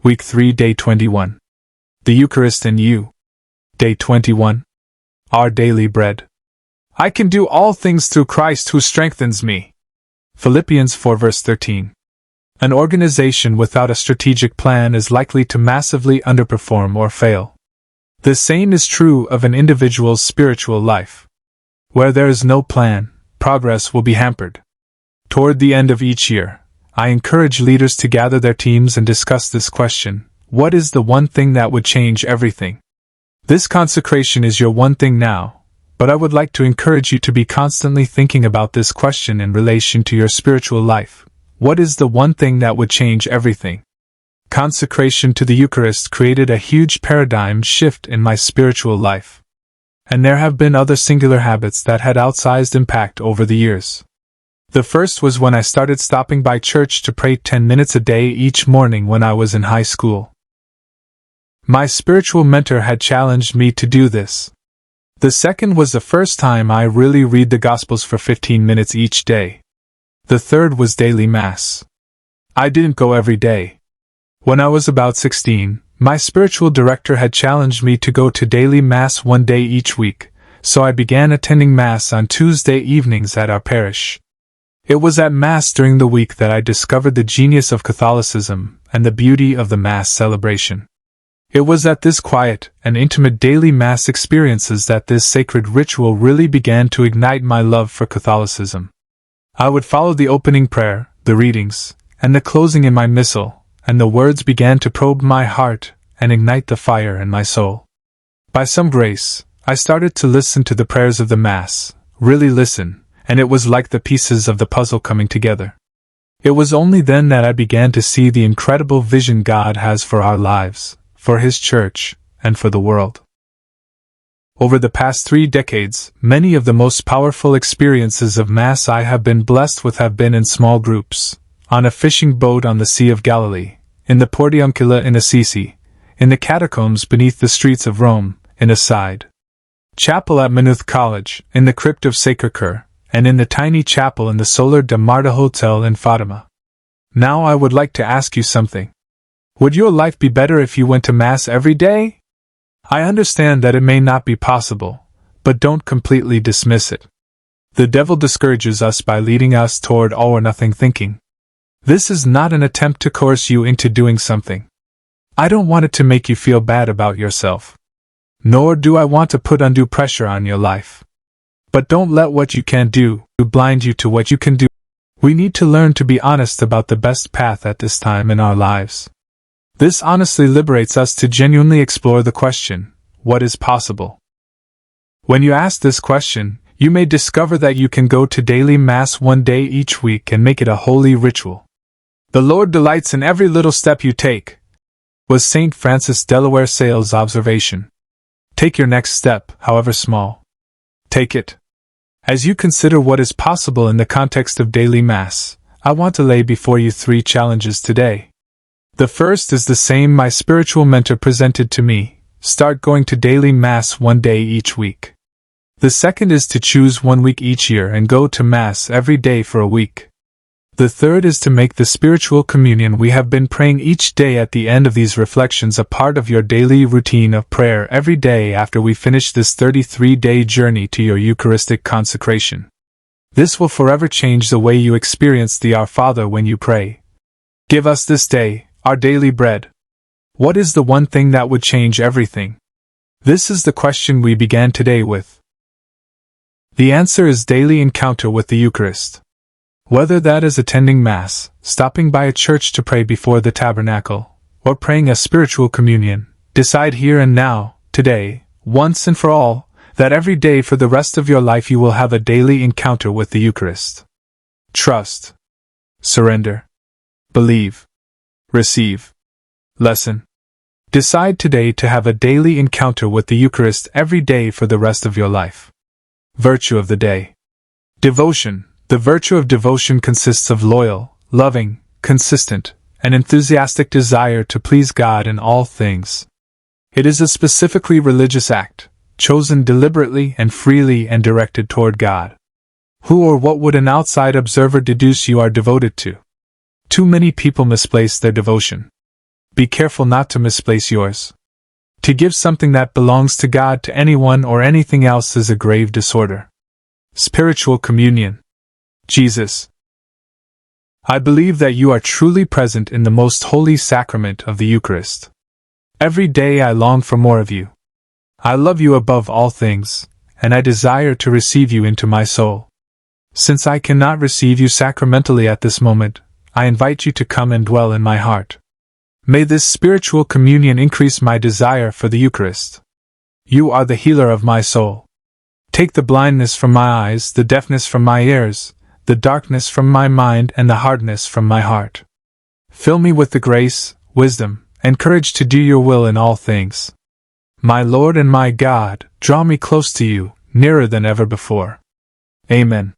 Week 3, Day 21. The Eucharist in You. Day 21. Our Daily Bread. I can do all things through Christ who strengthens me. Philippians 4 verse 13. An organization without a strategic plan is likely to massively underperform or fail. The same is true of an individual's spiritual life. Where there is no plan, progress will be hampered. Toward the end of each year, I encourage leaders to gather their teams and discuss this question: what is the one thing that would change everything? This consecration is your one thing now, but I would like to encourage you to be constantly thinking about this question in relation to your spiritual life. What is the one thing that would change everything? Consecration to the Eucharist created a huge paradigm shift in my spiritual life. And there have been other singular habits that had outsized impact over the years. The first was when I started stopping by church to pray 10 minutes a day each morning when I was in high school. My spiritual mentor had challenged me to do this. The second was the first time I really read the Gospels for 15 minutes each day. The third was daily Mass. I didn't go every day. When I was about 16, my spiritual director had challenged me to go to daily Mass one day each week, so I began attending Mass on Tuesday evenings at our parish. It was at Mass during the week that I discovered the genius of Catholicism and the beauty of the Mass celebration. It was at this quiet and intimate daily Mass experiences that this sacred ritual really began to ignite my love for Catholicism. I would follow the opening prayer, the readings, and the closing in my missal, and the words began to probe my heart and ignite the fire in my soul. By some grace, I started to listen to the prayers of the Mass, really listen, and it was like the pieces of the puzzle coming together. It was only then that I began to see the incredible vision God has for our lives, for His Church, and for the world. Over the past 3 decades, many of the most powerful experiences of Mass I have been blessed with have been in small groups, on a fishing boat on the Sea of Galilee, in the Portiuncula in Assisi, in the catacombs beneath the streets of Rome, in a side chapel at Maynooth College, in the crypt of Sacré-Cœur, and in the tiny chapel in the Solar de Marta Hotel in Fatima. Now I would like to ask you something. Would your life be better if you went to Mass every day? I understand that it may not be possible, but don't completely dismiss it. The devil discourages us by leading us toward all or nothing thinking. This is not an attempt to coerce you into doing something. I don't want it to make you feel bad about yourself. Nor do I want to put undue pressure on your life. But don't let what you can't do blind you to what you can do. We need to learn to be honest about the best path at this time in our lives. This honestly liberates us to genuinely explore the question, what is possible? When you ask this question, you may discover that you can go to daily Mass one day each week and make it a holy ritual. The Lord delights in every little step you take, was St. Francis Delaware Sale's observation. Take your next step, however small. Take it. As you consider what is possible in the context of daily Mass, I want to lay before you 3 challenges today. The first is the same my spiritual mentor presented to me: start going to daily Mass one day each week. The second is to choose 1 week each year and go to Mass every day for a week. The third is to make the spiritual communion we have been praying each day at the end of these reflections a part of your daily routine of prayer every day after we finish this 33-day journey to your Eucharistic consecration. This will forever change the way you experience the Our Father when you pray. Give us this day our daily bread. What is the one thing that would change everything? This is the question we began today with. The answer is daily encounter with the Eucharist. Whether that is attending Mass, stopping by a church to pray before the tabernacle, or praying a spiritual communion, decide here and now, today, once and for all, that every day for the rest of your life you will have a daily encounter with the Eucharist. Trust. Surrender. Believe. Receive. Lesson. Decide today to have a daily encounter with the Eucharist every day for the rest of your life. Virtue of the day. Devotion. The virtue of devotion consists of loyal, loving, consistent, and enthusiastic desire to please God in all things. It is a specifically religious act, chosen deliberately and freely and directed toward God. Who or what would an outside observer deduce you are devoted to? Too many people misplace their devotion. Be careful not to misplace yours. To give something that belongs to God to anyone or anything else is a grave disorder. Spiritual communion. Jesus. I believe that you are truly present in the most holy sacrament of the Eucharist. Every day I long for more of you. I love you above all things, and I desire to receive you into my soul. Since I cannot receive you sacramentally at this moment, I invite you to come and dwell in my heart. May this spiritual communion increase my desire for the Eucharist. You are the healer of my soul. Take the blindness from my eyes, the deafness from my ears, the darkness from my mind, and the hardness from my heart. Fill me with the grace, wisdom, and courage to do your will in all things. My Lord and my God, draw me close to you, nearer than ever before. Amen.